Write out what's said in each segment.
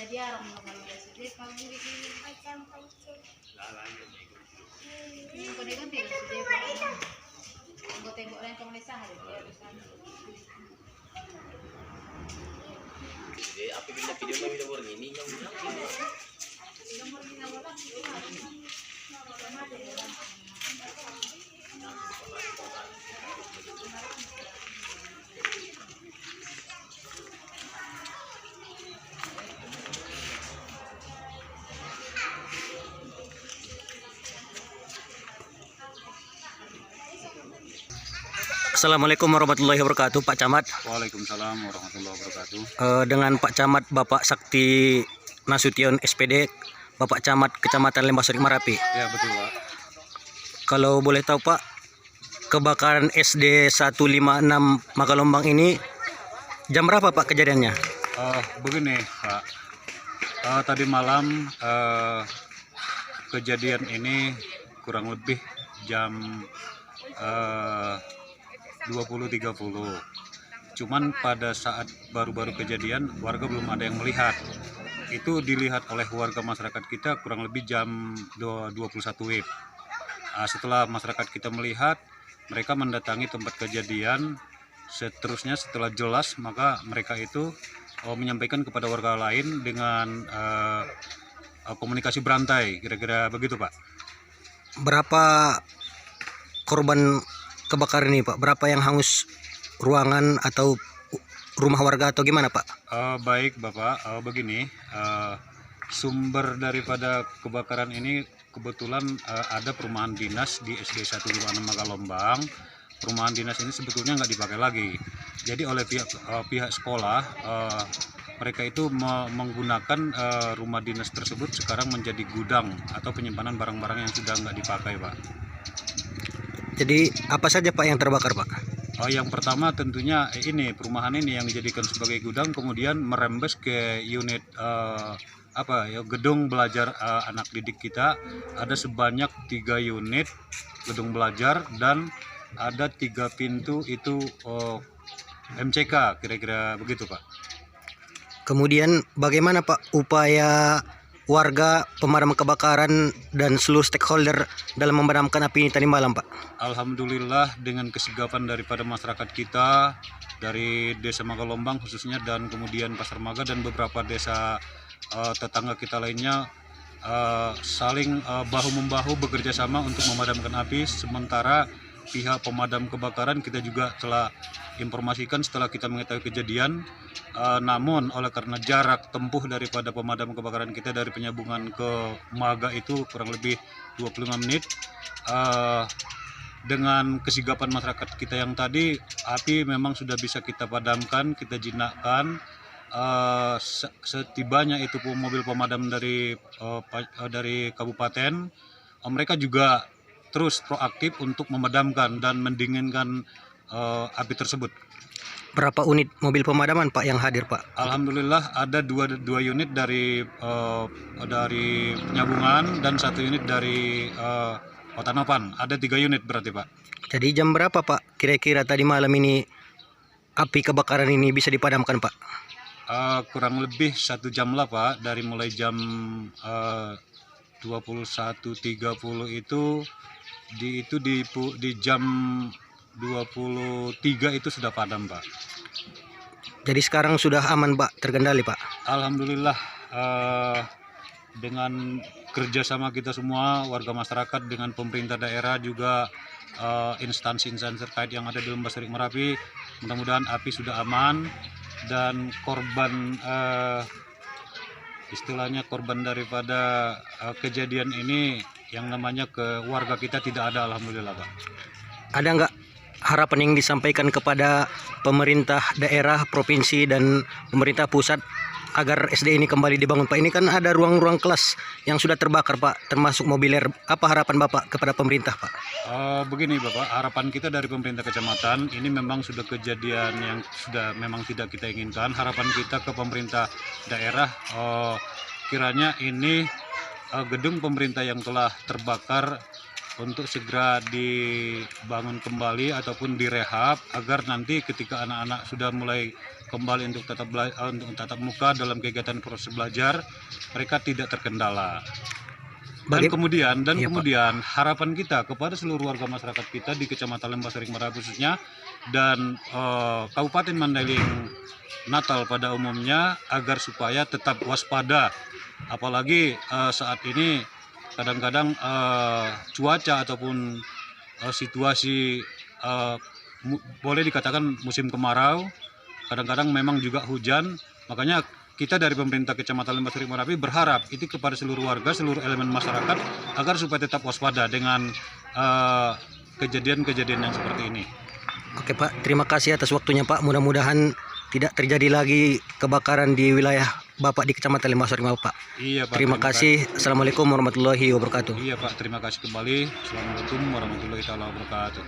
jarang makan SD kalau bikin ganti tengok yang kamu lisah dia jadi apa bila video kami nomor ini Assalamualaikum warahmatullahi wabarakatuh, Pak Camat. Waalaikumsalam warahmatullahi wabarakatuh. Dengan Pak Camat Bapak Sakti Nasution SPD, Bapak Camat Kecamatan Lembah Sering Marapi. Ya betul Pak. Kalau boleh tahu Pak, kebakaran SD 156 Magalombang ini jam berapa Pak kejadiannya? Begini Pak, tadi malam kejadian ini kurang lebih jam 20.30. Cuman pada saat baru-baru kejadian warga belum ada yang melihat. Itu dilihat oleh warga masyarakat kita kurang lebih jam 21 WIB. Setelah masyarakat kita melihat, mereka mendatangi tempat kejadian. Seterusnya setelah jelas maka mereka itu menyampaikan kepada warga lain dengan komunikasi berantai, kira-kira begitu Pak. Berapa korban kebakaran ini Pak? Berapa yang hangus ruangan atau rumah warga atau gimana Pak? Baik Bapak, begini, sumber daripada kebakaran ini kebetulan ada perumahan dinas di SD 156 Magalombang. Perumahan dinas ini sebetulnya nggak dipakai lagi. Jadi oleh pihak sekolah, mereka itu menggunakan rumah dinas tersebut sekarang menjadi gudang atau penyimpanan barang-barang yang sudah nggak dipakai Pak. Jadi apa saja Pak yang terbakar Pak? Yang pertama tentunya ini perumahan ini yang dijadikan sebagai gudang, kemudian merembes ke unit gedung belajar anak didik kita. Ada sebanyak 3 unit gedung belajar dan ada 3 pintu itu MCK, kira-kira begitu Pak. Kemudian bagaimana Pak upaya warga, pemadam kebakaran dan seluruh stakeholder dalam memadamkan api ini tadi malam Pak? Alhamdulillah dengan kesigapan daripada masyarakat kita dari Desa Magalombang khususnya dan kemudian Pasar Maga dan beberapa desa tetangga kita lainnya saling bahu-membahu bekerja sama untuk memadamkan api. Sementara pihak pemadam kebakaran kita juga telah informasikan setelah kita mengetahui kejadian, namun oleh karena jarak tempuh daripada pemadam kebakaran kita dari Penyambungan ke Maga itu kurang lebih 25 menit, dengan kesigapan masyarakat kita yang tadi, api memang sudah bisa kita padamkan, kita jinakkan. Setibanya itu mobil pemadam dari kabupaten, mereka juga terus proaktif untuk memadamkan dan mendinginkan api tersebut. Berapa unit mobil pemadaman Pak yang hadir Pak? Alhamdulillah ada dua unit dari Penyambungan dan 1 unit dari Watanopan. Ada 3 unit berarti Pak. Jadi jam berapa Pak kira-kira tadi malam ini api kebakaran ini bisa dipadamkan Pak? Kurang lebih 1 jam lah Pak, dari mulai jam 21.30 itu di jam 23 itu sudah padam Pak. Jadi sekarang sudah aman Pak, terkendali Pak? Alhamdulillah, dengan kerjasama kita semua, warga masyarakat dengan pemerintah daerah juga instansi-instansi terkait yang ada di Lembah Sering Marapi, mudah-mudahan api sudah aman dan korban istilahnya korban daripada kejadian ini yang namanya ke warga kita tidak ada, alhamdulillah Pak. Ada nggak harapan yang disampaikan kepada pemerintah daerah, provinsi dan pemerintah pusat agar SD ini kembali dibangun Pak? Ini kan ada ruang-ruang kelas yang sudah terbakar Pak, termasuk mobiler. Apa harapan Bapak kepada pemerintah Pak? Begini Bapak, harapan kita dari pemerintah kecamatan ini memang sudah kejadian yang sudah memang tidak kita inginkan. Harapan kita ke pemerintah daerah, kiranya ini gedung pemerintah yang telah terbakar untuk segera dibangun kembali ataupun direhab agar nanti ketika anak-anak sudah mulai kembali untuk tatap muka dalam kegiatan proses belajar, mereka tidak terkendala. Dan kemudian Iya, Pak. kemudian harapan kita kepada seluruh warga masyarakat kita di Kecamatan Lembah Sering Marapi khususnya dan Kabupaten Mandailing Natal pada umumnya agar supaya tetap waspada, apalagi saat ini kadang-kadang cuaca ataupun situasi boleh dikatakan musim kemarau, kadang-kadang memang juga hujan. Makanya kita dari pemerintah Kecamatan Lembah Sering Marapi berharap itu kepada seluruh warga, seluruh elemen masyarakat agar supaya tetap waspada dengan kejadian-kejadian yang seperti ini. Oke Pak, terima kasih atas waktunya Pak. Mudah-mudahan tidak terjadi lagi kebakaran di wilayah Bapak di Kecamatan Lembah Sering Marapi Pak. Iya Pak. Terima kasih. Assalamualaikum warahmatullahi wabarakatuh. Iya Pak, terima kasih kembali. Assalamualaikum warahmatullahi wabarakatuh.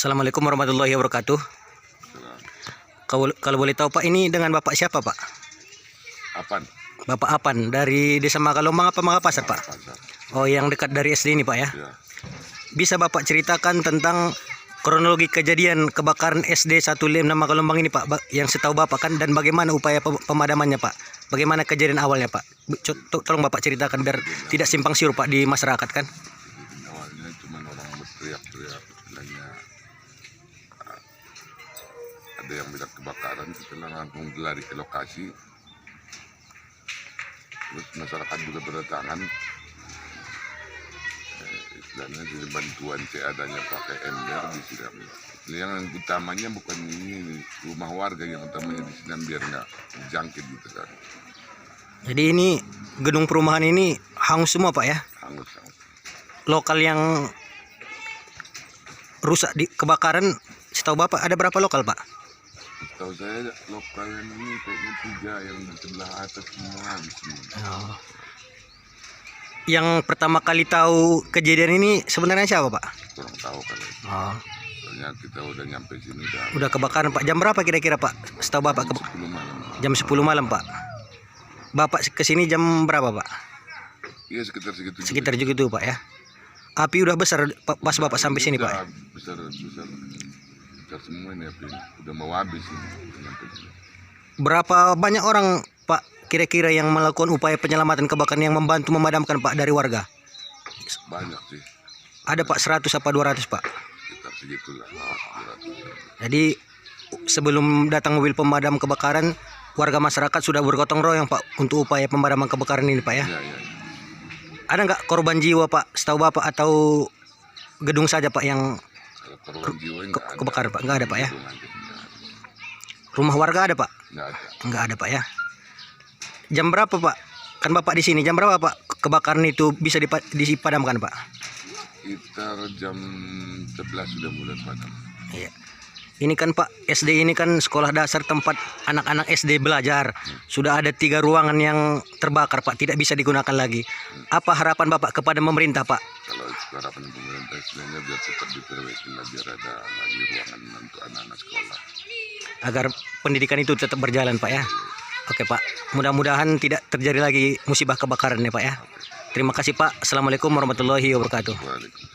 Assalamualaikum warahmatullahi wabarakatuh. Kalau boleh tahu Pak, ini dengan Bapak siapa Pak? Apan, Bapak Apan dari Desa Magalombang apa Magapasar Pak? pasar. Oh, yang dekat dari SD ini Pak ya. Ya. Bisa Bapak ceritakan tentang kronologi kejadian kebakaran SD 156 Magalombang ini Pak, yang setahu Bapak kan, dan bagaimana upaya pemadamannya Pak? Bagaimana kejadian awalnya Pak? Tolong Bapak ceritakan biar tidak simpang siur Pak di masyarakat kan. Jadi awalnya cuma orang berteriak-teriak, istilahnya ada yang bilang kebakaran, kita langsung lari ke lokasi. Terus masyarakat juga berdatangan, istilahnya jadi bantuan seadanya pakai ember disiram. Yang utamanya bukan ini rumah warga, yang utamanya disiram biar nggak jangkit gitu kan. Jadi ini gedung perumahan ini hangus semua Pak ya. Hangus. Lokal yang rusak di kebakaran, setahu Bapak ada berapa lokal Pak? Tahu saya lokal ini kayaknya 3, yang di sebelah atas semua habis semua. Oh. Yang pertama kali tahu kejadian ini sebenarnya siapa Pak? Kurang tahu kan. Oh. Soalnya kita udah nyampe sini Udah kebakaran Pak. Jam berapa kira-kira Pak? Setahu Bapak 10 malam. jam 10 malam Pak. Bapak kesini jam berapa Pak? Iya sekitar segitu. Sekitar juga tuh Pak ya. Api udah besar pas Bapak sampai sini Pak. Besar semua ini api. Udah mau habis ini. Nyampe sini. Berapa banyak orang Pak kira-kira yang melakukan upaya penyelamatan kebakaran yang membantu memadamkan Pak dari warga? Banyak sih. Ada Pak 100 apa 200 Pak? Sekitar segitulah. 200. Jadi sebelum datang mobil pemadam kebakaran, warga masyarakat sudah bergotong royong Pak untuk upaya pemadaman kebakaran ini Pak ya. Iya. Ada nggak korban jiwa Pak setahu Bapak, atau gedung saja Pak yang Kalau korban jiwa nggak ada. kebakaran Pak? Nggak ada Pak ya. Gedung aja, nggak ada. Rumah warga ada Pak? Nggak ada. Nggak ada Pak ya. Jam berapa Pak? Kan Bapak di sini. Jam berapa Pak kebakaran itu bisa dipadamkan Pak? Sekitar jam 11 sudah mulai padam. Iya. Ini kan Pak, SD ini kan sekolah dasar tempat anak-anak SD belajar. Sudah ada 3 ruangan yang terbakar Pak, tidak bisa digunakan lagi. Apa harapan Bapak kepada pemerintah Pak? Kalau harapan pemerintah istilahnya biar tetap diperbaiki, biar ada lagi ruangan untuk anak-anak sekolah. Agar pendidikan itu tetap berjalan Pak ya. Oke Pak, mudah-mudahan tidak terjadi lagi musibah kebakaran ya Pak ya. Terima kasih Pak. Assalamualaikum warahmatullahi wabarakatuh. Waalaikumsalam.